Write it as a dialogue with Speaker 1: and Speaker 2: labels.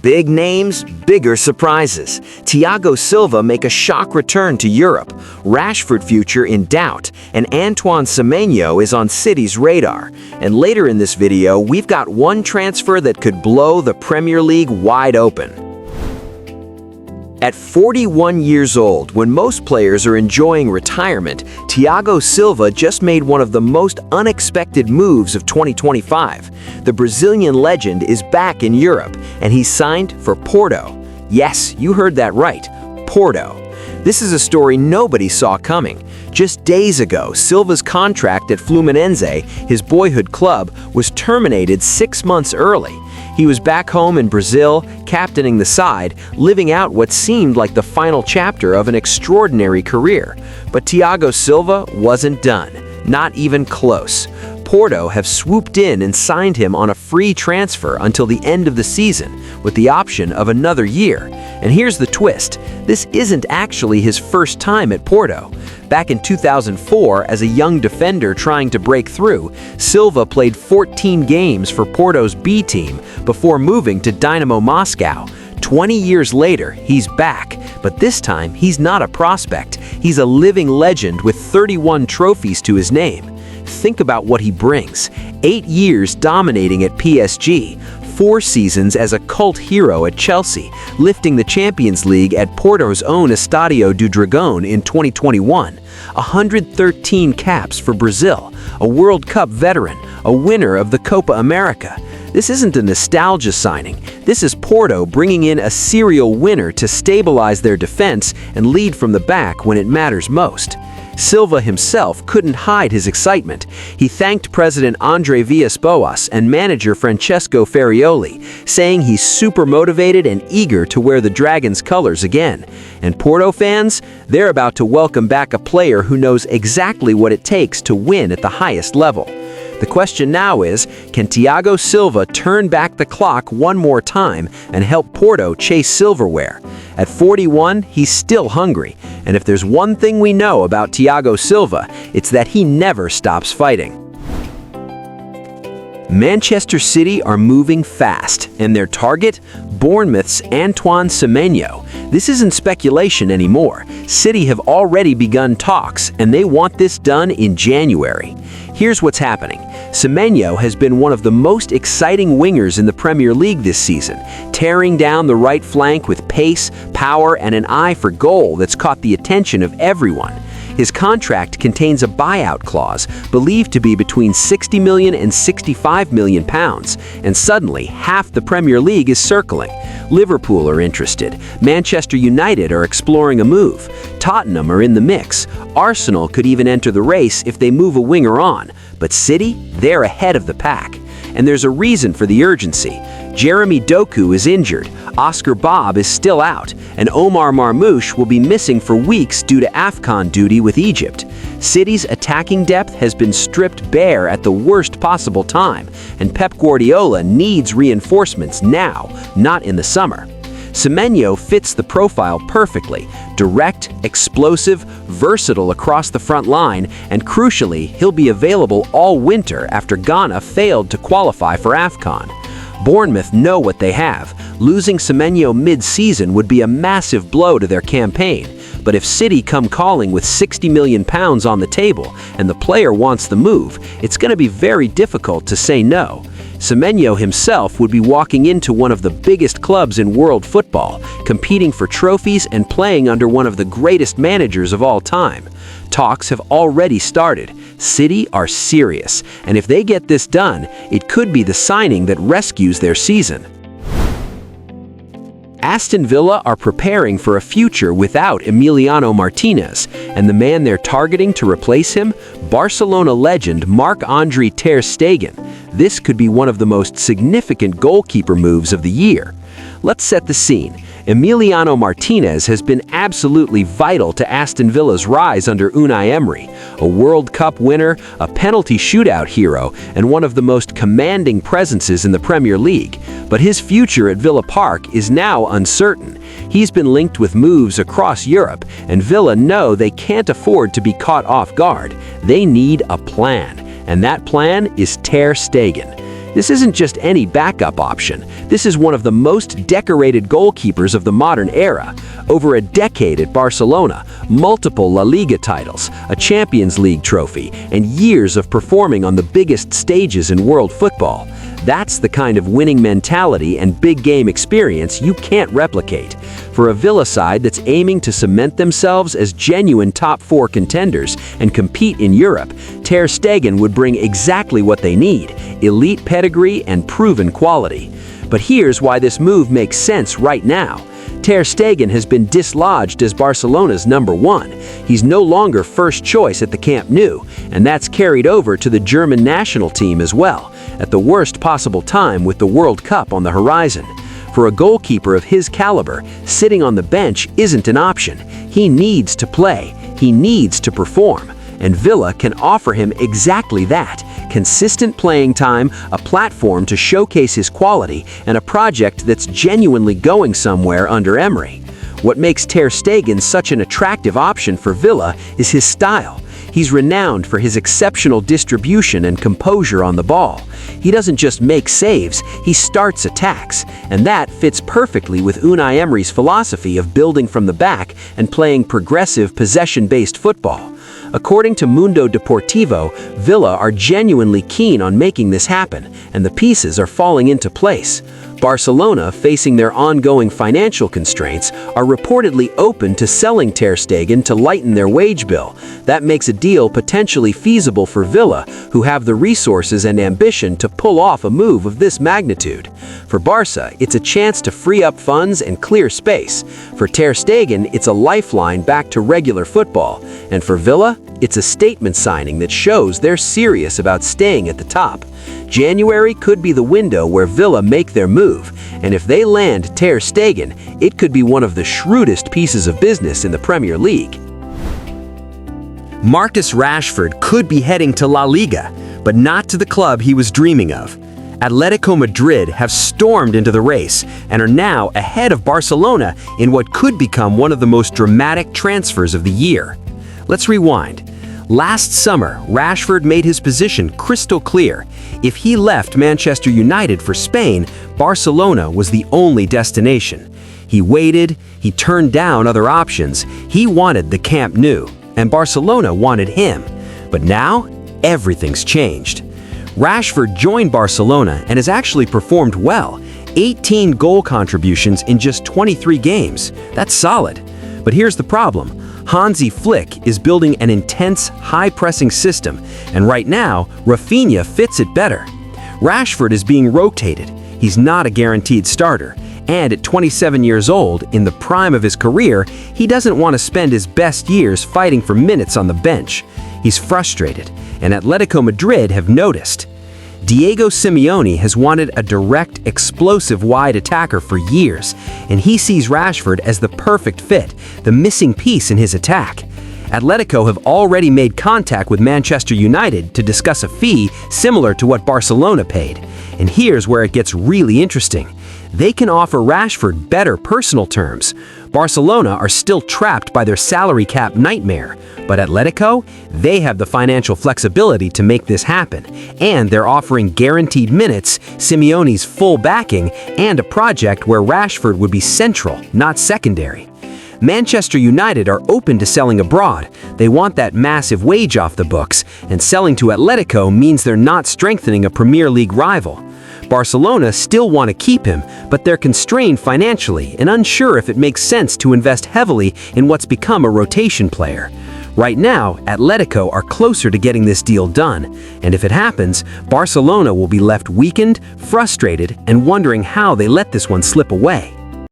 Speaker 1: Big names, bigger surprises. Thiago Silva make a shock return to Europe. Rashford future in doubt. And Antoine Semenyo is on City's radar. And later in this video, we've got one transfer that could blow the Premier League wide open. At 41 years old, when most players are enjoying retirement, Thiago Silva just made one of the most unexpected moves of 2025. The Brazilian legend is back in Europe, and he's signed for Porto. Yes, you heard that right, Porto. This is a story nobody saw coming. Just days ago, Silva's contract at Fluminense, his boyhood club, was terminated 6 months early. He was back home in Brazil, captaining the side, living out what seemed like the final chapter of an extraordinary career. But Thiago Silva wasn't done, not even close. Porto have swooped in and signed him on a free transfer until the end of the season, with the option of another year. And here's the twist. This isn't actually his first time at Porto. Back in 2004, as a young defender trying to break through, Silva played 14 games for Porto's B team before moving to Dynamo Moscow. 20 years later, he's back, but this time he's not a prospect. He's a living legend with 31 trophies to his name. Think about what he brings. 8 years dominating at PSG, 4 seasons as a cult hero at Chelsea, lifting the Champions League at Porto's own Estadio do Dragão in 2021, 113 caps for Brazil, a World Cup veteran, a winner of the Copa America. This isn't a nostalgia signing. This is Porto bringing in a serial winner to stabilize their defense and lead from the back when it matters most. Silva himself couldn't hide his excitement. He thanked President Andre Villas-Boas and manager Francesco Farioli, saying he's super motivated and eager to wear the Dragons' colors again. And Porto fans, they're about to welcome back a player who knows exactly what it takes to win at the highest level. The question now is, can Thiago Silva turn back the clock one more time and help Porto chase silverware? At 41, he's still hungry, and if there's one thing we know about Thiago Silva, it's that he never stops fighting. Manchester City are moving fast, and their target? Bournemouth's Antoine Semenyo. This isn't speculation anymore. City have already begun talks, and they want this done in January. Here's what's happening. Semenyo has been one of the most exciting wingers in the Premier League this season, tearing down the right flank with pace, power, and an eye for goal that's caught the attention of everyone. His contract contains a buyout clause, believed to be between 60 million and 65 million pounds, and suddenly half the Premier League is circling. Liverpool are interested, Manchester United are exploring a move, Tottenham are in the mix, Arsenal could even enter the race if they move a winger on, but City, they're ahead of the pack. And there's a reason for the urgency. Jeremy Doku is injured, Oscar Bob is still out, and Omar Marmoush will be missing for weeks due to AFCON duty with Egypt. City's attacking depth has been stripped bare at the worst possible time, and Pep Guardiola needs reinforcements now, not in the summer. Semenyo fits the profile perfectly, direct, explosive, versatile across the front line, and crucially, he'll be available all winter after Ghana failed to qualify for AFCON. Bournemouth know what they have. Losing Semenyo mid-season would be a massive blow to their campaign. But if City come calling with 60 million pounds on the table and the player wants the move, it's going to be very difficult to say no. Semenyo himself would be walking into one of the biggest clubs in world football, competing for trophies and playing under one of the greatest managers of all time. Talks have already started. City are serious, and if they get this done, it could be the signing that rescues their season. Aston Villa are preparing for a future without Emiliano Martinez, and the man they're targeting to replace him, Barcelona legend Marc-Andre ter Stegen. This could be one of the most significant goalkeeper moves of the year. Let's set the scene. Emiliano Martinez has been absolutely vital to Aston Villa's rise under Unai Emery, a World Cup winner, a penalty shootout hero, and one of the most commanding presences in the Premier League. But his future at Villa Park is now uncertain. He's been linked with moves across Europe, and Villa know they can't afford to be caught off guard. They need a plan, and that plan is ter Stegen. This isn't just any backup option. This is one of the most decorated goalkeepers of the modern era. Over a decade at Barcelona, multiple La Liga titles, a Champions League trophy, and years of performing on the biggest stages in world football. That's the kind of winning mentality and big game experience you can't replicate. For a Villa side that's aiming to cement themselves as genuine top-4 contenders and compete in Europe, Ter Stegen would bring exactly what they need: elite pedigree and proven quality. But here's why this move makes sense right now. Ter Stegen has been dislodged as Barcelona's #1. He's no longer first choice at the Camp Nou, and that's carried over to the German national team as well, at the worst possible time with the World Cup on the horizon. For a goalkeeper of his caliber, sitting on the bench isn't an option. He needs to play, he needs to perform, and Villa can offer him exactly that: consistent playing time, a platform to showcase his quality, and a project that's genuinely going somewhere under Emery. What makes Ter Stegen such an attractive option for Villa is his style. He's renowned for his exceptional distribution and composure on the ball. He doesn't just make saves, he starts attacks, and that fits perfectly with Unai Emery's philosophy of building from the back and playing progressive, possession-based football. According to Mundo Deportivo, Villa are genuinely keen on making this happen, and the pieces are falling into place. Barcelona, facing their ongoing financial constraints, are reportedly open to selling Ter Stegen to lighten their wage bill. That makes a deal potentially feasible for Villa, who have the resources and ambition to pull off a move of this magnitude. For Barca, it's a chance to free up funds and clear space. For Ter Stegen, it's a lifeline back to regular football. And for Villa, it's a statement signing that shows they're serious about staying at the top. January could be the window where Villa make their move, and if they land Ter Stegen, it could be one of the shrewdest pieces of business in the Premier League. Marcus Rashford could be heading to La Liga, but not to the club he was dreaming of. Atletico Madrid have stormed into the race and are now ahead of Barcelona in what could become one of the most dramatic transfers of the year. Let's rewind. Last summer, Rashford made his position crystal clear. If he left Manchester United for Spain, Barcelona was the only destination. He waited, he turned down other options, he wanted the Camp Nou, and Barcelona wanted him. But now, everything's changed. Rashford joined Barcelona and has actually performed well. 18 goal contributions in just 23 games. That's solid. But here's the problem. Hansi Flick is building an intense, high-pressing system, and right now, Rafinha fits it better. Rashford is being rotated. He's not a guaranteed starter, and at 27 years old, in the prime of his career, he doesn't want to spend his best years fighting for minutes on the bench. He's frustrated, and Atletico Madrid have noticed. Thiago Silva has wanted a direct, explosive wide attacker for years, and he sees Rashford as the perfect fit, the missing piece in his attack. Atletico have already made contact with Manchester United to discuss a fee similar to what Barcelona paid. And here's where it gets really interesting. They can offer Rashford better personal terms. Barcelona are still trapped by their salary cap nightmare, but Atletico, they have the financial flexibility to make this happen, and they're offering guaranteed minutes, Simeone's full backing, and a project where Rashford would be central, not secondary. Manchester United are open to selling abroad. They want that massive wage off the books, and selling to Atletico means they're not strengthening a Premier League rival. Barcelona still want to keep him, but they're constrained financially and unsure if it makes sense to invest heavily in what's become a rotation player. Right now, Atletico are closer to getting this deal done, and if it happens, Barcelona will be left weakened, frustrated, and wondering how they let this one slip away.